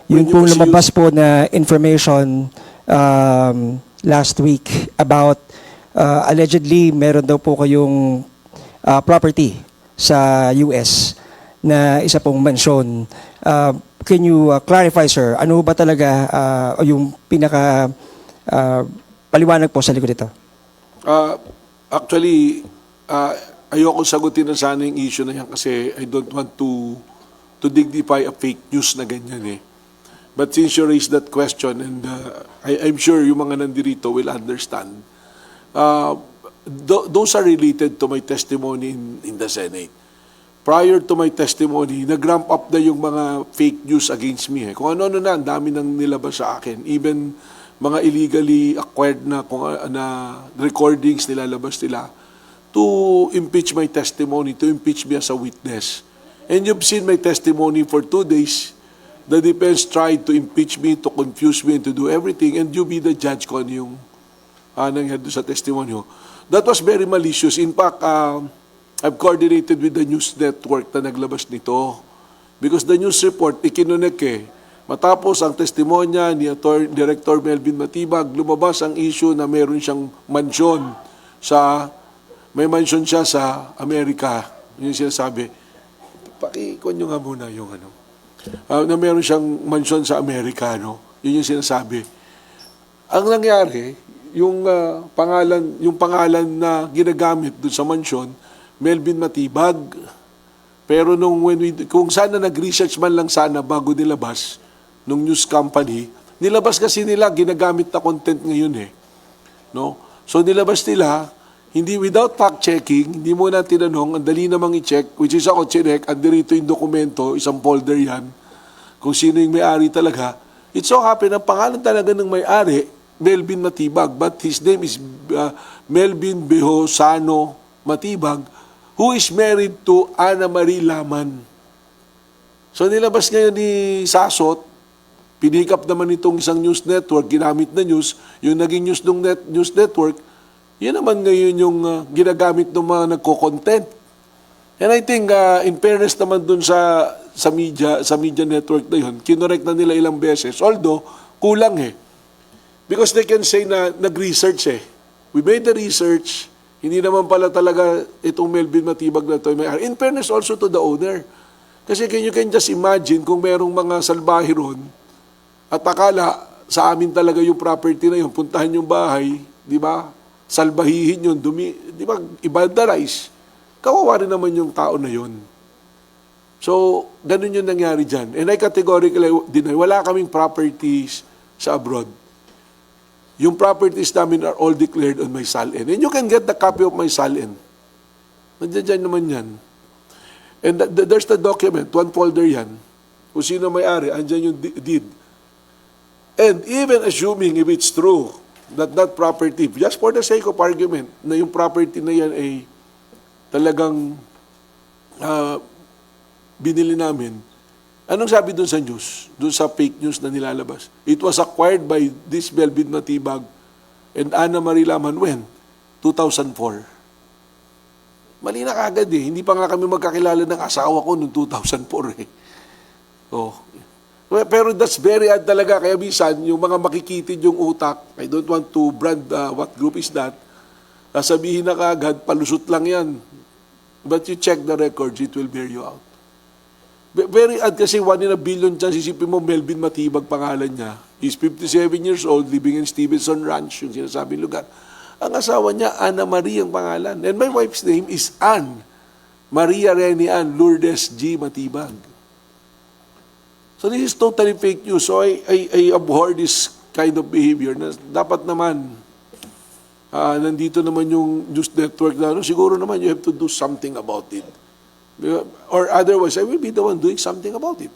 Yung pong lumabas po na information last week about allegedly meron daw po kayong property sa US na isa pong mansyon. Can you clarify, sir? Ano ba talaga yung pinaka paliwanag po sa likod ito? Actually, ayoko sagutin na sana yung issue na yan kasi I don't want to dignify a fake news na ganyan eh. But since you raised that question, and I'm sure yung mga nandirito will understand, those are related to my testimony in the Senate. Prior to my testimony, nag-ramp up na yung mga fake news against me. Kung ano-ano na, ang dami nang nilabas sa akin. Even mga illegally acquired na recordings nilalabas nila to impeach my testimony, to impeach me as a witness. And you've seen my testimony for 2 days. The defense tried to impeach me, to confuse me, and to do everything, and you be the judge kung ano yung nangyari sa testimony. That was very malicious. In fact, I've coordinated with the news network na naglabas nito. Because the news report, ikinunik eh. Matapos ang testimonya ni Director Melvin Matibag, lumabas ang issue na meron siyang mansyon may mansyon siya sa Amerika. Yun yung sinasabi. Pakikon nyo nga muna yung na meron siyang mansyon sa Amerika, no? Yun yung sinasabi. Ang nangyari, yung pangalan na ginagamit dun sa mansyon, Melvin Matibag. Pero kung sana nag-research man lang sana bago nilabas nung news company, nilabas kasi nila ginagamit na content ngayon eh. No? So nilabas nila, hindi without fact-checking, hindi mo na tinanong, ang dali namang i-check, which is ako chinek, andirito yung dokumento, isang folder yan, kung sino yung may-ari talaga. It so happen, ang pangalan talaga ng may-ari, Melvin Matibag, but his name is Melvin Behosano Matibag, who is married to Ana Marie Laman. So nilabas ngayon ni Sasot, pinikap naman itong isang news network, ginamit na news, yung naging news ng news network, yun naman ngayon yung ginagamit ng mga nagko-content. And I think, in fairness naman dun sa media network na yun, kinorek na nila ilang beses, although kulang eh. Because they can say na nag-research eh. We made the research, hindi naman pala talaga itong Melvin Matibag na ito. In fairness also to the owner. Kasi you can just imagine kung merong mga salbahe ron at akala sa amin talaga yung property na yun, puntahan yung bahay, di ba? Salbahihin yun, di ba? I-vandalize. Kawawa rin naman yung tao na yun. So, ganun yung nangyari dyan. And I categorically deny, wala kaming properties sa abroad. Yung properties namin are all declared on my SALN. And you can get the copy of my SALN. Nandiyan naman yan. And there's the document, one folder yan. Kung sino may-ari, andyan yung deed. And even assuming if it's true, that property, just for the sake of argument, na yung property na yan ay talagang binili namin, anong sabi dun sa news? Dun sa fake news na nilalabas? It was acquired by this Melvin Matibag and Ana Marie Laman when? 2004. Mali na kagad eh. Hindi pa nga kami magkakilala ng asawa ko noong 2004 eh. Oh. Pero that's very odd talaga. Kaya minsan, yung mga makikitid yung utak, I don't want to brand what group is that, sabihin na kagad, palusot lang yan. But you check the records, it will bear you out. Very odd kasi 1 in a billion chance, isipin mo, Melvin Matibag pangalan niya. He's 57 years old, living in Stevenson Ranch, yung sinasabing lugar. Ang asawa niya, Ana Marie ang pangalan. And my wife's name is Ann Maria Reni Ann Lourdes G. Matibag. So this is totally fake news. So I abhor this kind of behavior na dapat naman nandito naman yung news network na siguro naman you have to do something about it. Or otherwise, I will be the one doing something about it.